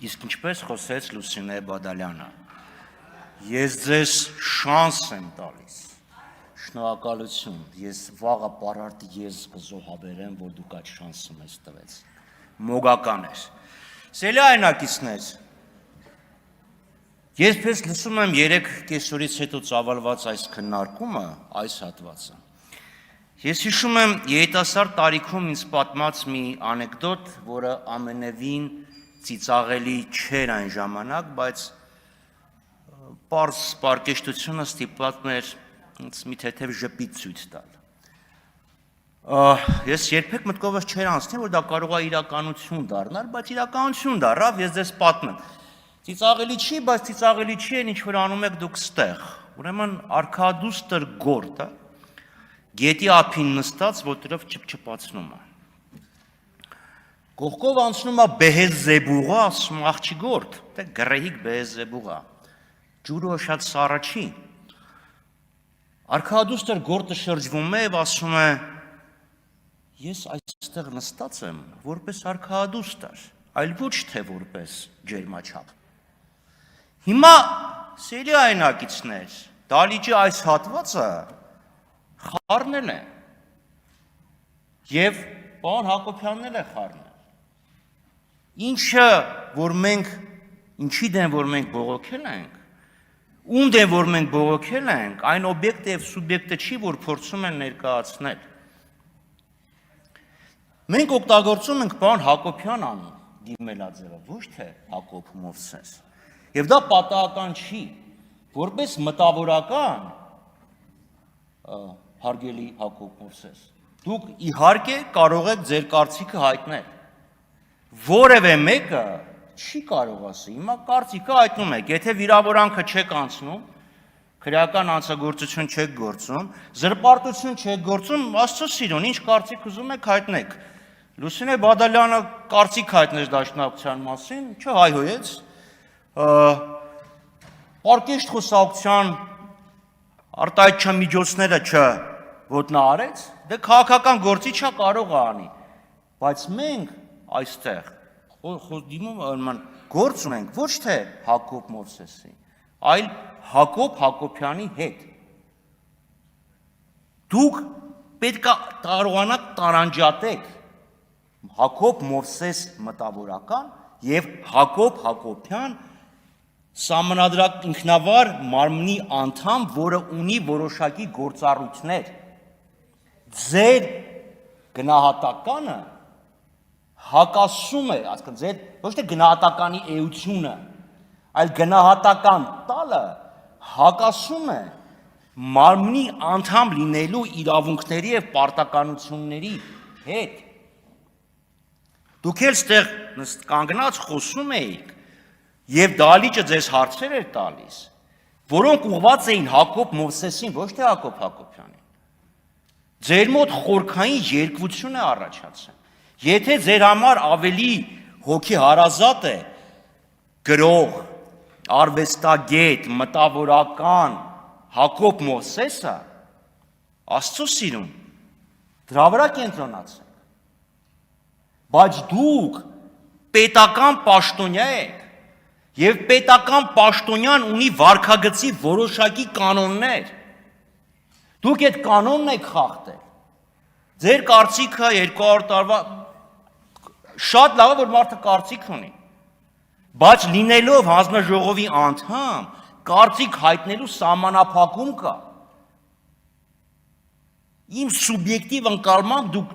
Իսկ ինչպես խոսեց Լուսինե Բադալյանը, ես ձեզ շանս եմ տալիս, շնորհակալություն, ես վաղը պարարտի ես կզոհաբերեմ, որ դուք այդ շանսը մեզ տվեց, մոգական էր, սելի այնակիցներ, ես պես լսում եմ 3 կեսօրից հետո ծավալված այս քննարկումը, այս հատվածը, ես հիշում եմ երիտասարդ տարիքում ինձ պատմած մի անեկդոտ, որը ամենևին ծիծաղելի չէր այն ժամանակ, բայց պարզ պարկեշտությունը ստիպված էր մի թեթև ժպիտ ցույց տալ։ Ես երբեք մտքովս չէր անցնի, որ դա կարող է իրականություն դառնալ, բայց իրականություն դառավ, ես ձեզ պատմեմ։ Ծիծաղելի չի, բայց ծիծաղելի չի այն, ինչ որ անում եք դուք ստեղ։ Ուրեմն արքադուստր գորտը գետի ափին նստած, որտեղով չփչփացնում է։ Կողքով անցնում է Բեհեզեբուղը, ասում աղջի գործ, թե գրեհիկ Բեհեզեբուղը, ջուրը շատ սառը չի։ Արքադուստր գործը շրջվում է և ասում է, ես այստեղ նստած եմ, որպես արքադուստր, այլ ոչ թե որպես ջերմաչափ։ Հիմա սերի այնակիցներ, դալիճի այս հատվածը խառնել է և պարոն Հակոբյանն էլ է խառնել։ Ինչը, որ մենք, ինչի դեմ, որ մենք բողոքել ենք, ում դեմ, որ մենք բողոքել ենք, այն օբյեկտը և սուբյեկտը չի, որ փորձում են ներկայացնել։ Մենք օգտագործում ենք պարոն Հակոբյան անուն դիմելաձևը, ոչ թե Հակոբ Մովսես։ Եվ դա պատահական չի, որպես մտավորական, հարգելի Հակոբ Մովսես, դուք իհարկե կարող եք ձեր կարծիքը հայտնել։ Որևէ մեկը չի կարող ասի, հիմա կարծիքը հայտնում եք, եթե վիրավորանքը չեք անցնում, քրեական հանցագործություն չեք գործում, զրպարտություն չեք գործում, Աստծո սիրուն, ինչ կարծիք ուզում եք հայտնեք։ Լուսինե Բադալյանը կարծիք հայտնեց դաշնակցության մասին, չհայհոյեց, պարկեշտ խոսակցության արտահայտչական միջոցները չոտնահարեց, դե քաղաքական գործի չա կարող է անի, բայց մենք այստեղ գործ ունենք ոչ թե Հակոբ Մովսեսի, այլ Հակոբ Հակոբյանի հետ։ Դուք պետք է կարողանաք տարանջատեք Հակոբ Մովսես մտավորական և Հակոբ Հակոբյան սահմանադրական ինքնավար մարմնի անդամ, որը ունի որոշակի գործառույթներ։ Ձեր գնահատականը հակասում է, ասկան ձեր ոչ թե գնահատականի էությունը, այլ գնահատական տալը հակասում է մարմնի անդամ լինելու իրավունքների և պարտականությունների հետ։ Դուք էլ ստեղ կանգնած խոսում էիք և դալիճը ձեզ հարցեր էր տալիս, որոնք ուղղված էին Հակոբ Մովսեսին, ոչ թե Հակոբ Հակոբյանին։ Ձեր մոտ խորքային երկվություն է առաջացել։ Եթե ձեր համար ավելի հոգեհարազատ է գրող, արվեստագետ, մտավորական Հակոբ Մովսեսը, Աստծո սիրուն, դրա վրա կենտրոնացեք։ Բայց դուք պետական պաշտոնյա եք, և պետական պաշտոնյան ունի վարքագծի որոշակի կանոններ։ Դուք այդ կանոնն եք խախտել։ Ձեր կարծիքը 200 տարվա շատ լավ է, որ մարդը կարծիք ունի, բայց լինելով հանձնաժողովի անդամ, կարծիք հայտնելու սահմանափակում կա։ Իմ սուբյեկտիվ ընկալմամբ դուք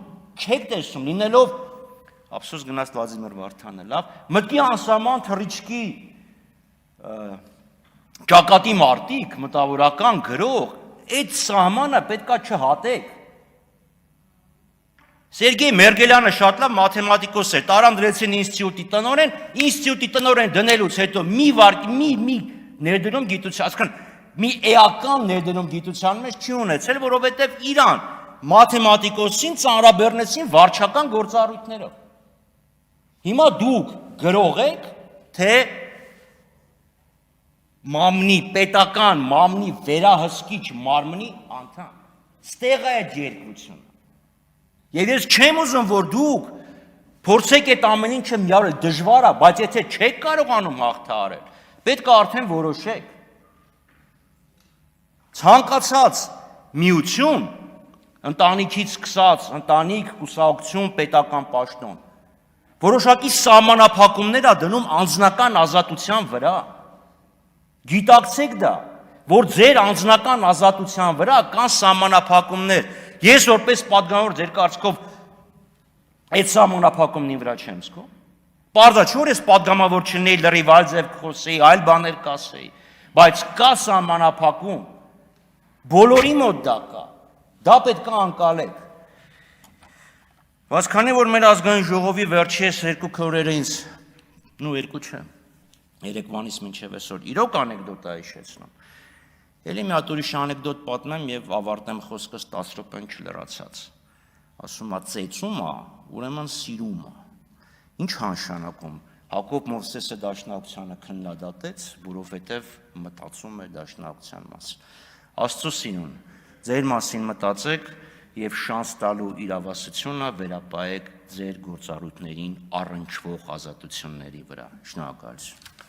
չեք տեսնում, լինելով, ափսոս գնաց Վլադիմիր Վարդանը, լավ, մտքի անսահման թռիչքի ճակատի մարտիկ, մտավորական գրող, այդ սահմանը պետքա չհատեք։ Սերգեյ Մերգելյանը շատ լավ մաթեմատիկոս էր, տարան դրեցին ինստիտուտի տնօրեն դնելուց հետո մի ներդնում գիտության, ասկան մի էական ներդնում գիտության մեջ չի ունեցել, որովհետև իրան մաթեմատիկոսին ծանրաբեռնեցին վարչական գործառույթներով։ Հիմա դուք գրող եք, թե մամնի, պետական մամնի վերահսկիչ մարմնի անդամ, ստեղ է այդ երկրությունը։ Եվ ես չեմ ուզում, որ դուք Փորձեք այդ ամեն ինչը միավորել, դժվար է, բայց եթե չեք կարողանում հաղթահարել, պետք է արդեն որոշեք։ Ցանկացած միություն, ընտանիքից սկսած, ընտանիք, կուսակցություն, պետական պաշտոն, որոշակի սահմանափակումներ է դնում անձնական ազատության վրա։ Գիտակցեք դա, որ ձեր անձնական ազատության վրա կան սահմանափակումներ։ Ես որպես պատգամավոր ձեր կարծիքով այդ սահմանափակումների վրա չեմ զգում։ Պարզա չէ որ ես պատգամավոր չնեի լրիվ այլ ձև խոսեի, այլ բաներ կասեի, բայց կա սահմանափակում։ Բոլորի մոտ դա կա։ Դա պետք է անցալեք։ Բայց քանի որ մեր ազգային ժողովի վերջերս 2 քորերը ինձ, երկու չէ, երեկվանից մինչև այսօր իրոք անեկդոտ է հիշեցնում։ Էլի մի հատ ուրիշ անեկդոտ պատմեմ եւ ավարտեմ խոսքս 10 րոպեն չլրացած։ Ասում է ծեծում է, ուրեմն սիրում է։ Ինչ նշանակում։ Հակոբ Մովսեսը դաշնակցությանը քննադատեց, որովհետև մտածում էր դաշնակցության մասին։ Աստծո սիրուն, ձեր մասին մտածեք եւ շանս տալու իրավասությունը վերապահեք ձեր գործառույթներին առնչվող ազատությունների վրա։ Շնորհակալություն։